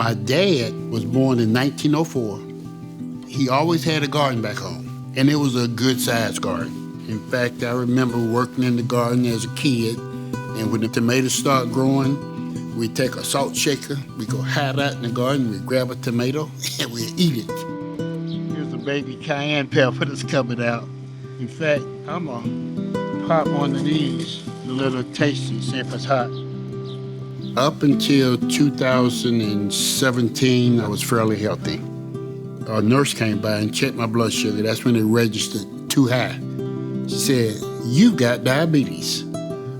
My dad was born in 1904. He always had a garden back home, and it was a good-sized garden. In fact, I remember working in the garden as a kid, and when the tomatoes start growing, we'd take a salt shaker, we'd go hide out in the garden, we'd grab a tomato, and we'd eat it. Here's a baby cayenne pepper that's coming out. In fact, I'm gonna pop one of these, a little tasty, see if it's hot. Up until 2017, I was fairly healthy. A nurse came by and checked my blood sugar. That's when it registered too high. She said, "You've got diabetes."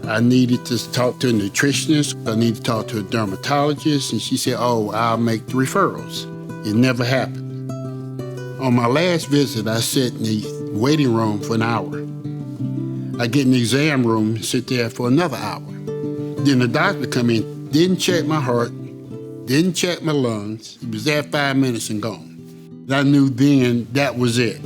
I needed to talk to a nutritionist. I needed to talk to a dermatologist. And she said, "Oh, I'll make the referrals." It never happened. On my last visit, I sat in the waiting room for an hour. I get in the exam room and sit there for another hour. Then the doctor come in, didn't check my heart, didn't check my lungs. He was there 5 minutes and gone. I knew then that was it.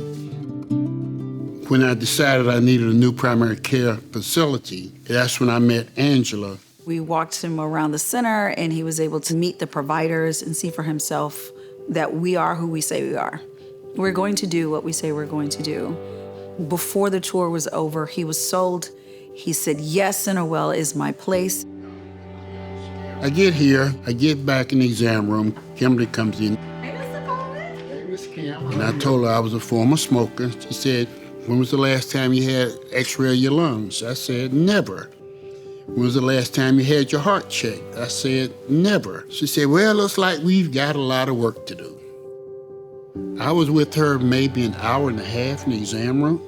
When I decided I needed a new primary care facility, that's when I met Angela. We walked him around the center, and he was able to meet the providers and see for himself that we are who we say we are. We're going to do what we say we're going to do. Before the tour was over, he was sold. He said, "Yes, Centerwell is my place." I get here, I get back in the exam room, Kimberly comes in. And I told her I was a former smoker. She said, "When was the last time you had x-ray of your lungs?" I said, "Never." "When was the last time you had your heart checked?" I said, "Never." She said, "Well, looks like we've got a lot of work to do." I was with her maybe an hour and a half in the exam room.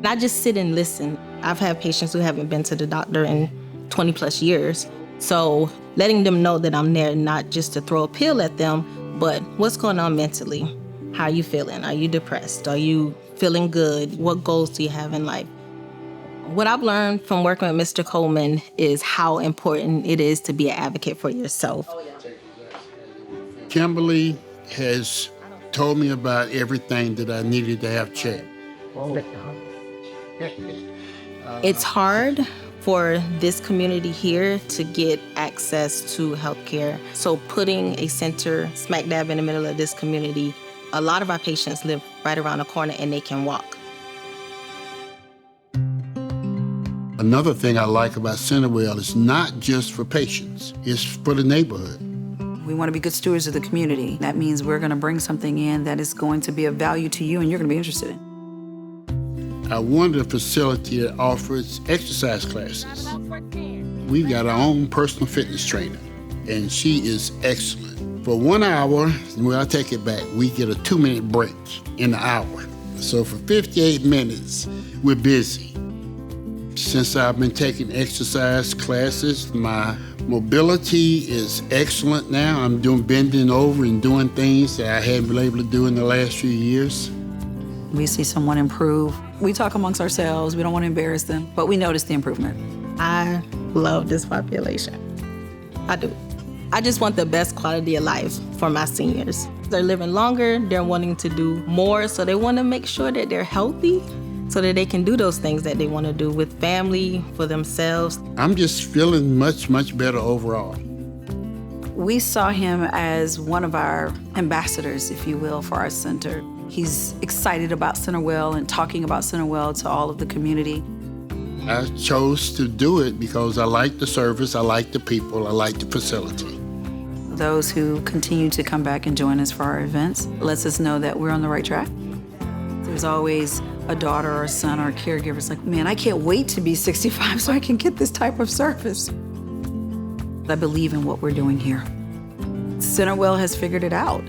I just sit and listen. I've had patients who haven't been to the doctor in 20 plus years. So letting them know that I'm there not just to throw a pill at them, but what's going on mentally? How are you feeling? Are you depressed? Are you feeling good? What goals do you have in life? What I've learned from working with Mr. Coleman is how important it is to be an advocate for yourself. Kimberly has told me about everything that I needed to have checked. It's hard for this community here to get access to healthcare. So putting a center smack dab in the middle of this community, a lot of our patients live right around the corner and they can walk. Another thing I like about Centerwell is not just for patients, it's for the neighborhood. We want to be good stewards of the community. That means we're going to bring something in that is going to be of value to you and you're going to be interested in. I wanted a facility that offers exercise classes. We've got our own personal fitness trainer, and she is excellent. For 1 hour, when I take it back, we get a 2-minute break in the hour. So for 58 minutes, we're busy. Since I've been taking exercise classes, my mobility is excellent now. I'm doing bending over and doing things that I hadn't been able to do in the last few years. We see someone improve. We talk amongst ourselves. We don't want to embarrass them, but we notice the improvement. I love this population. I do. I just want the best quality of life for my seniors. They're living longer, they're wanting to do more, so they want to make sure that they're healthy so that they can do those things that they want to do with family, for themselves. I'm just feeling much, much better overall. We saw him as one of our ambassadors, if you will, for our center. He's excited about Centerwell and talking about Centerwell to all of the community. I chose to do it because I like the service, I like the people, I like the facility. Those who continue to come back and join us for our events lets us know that we're on the right track. There's always a daughter or a son or a caregiver who's like, "Man, I can't wait to be 65 so I can get this type of service." I believe in what we're doing here. Centerwell has figured it out.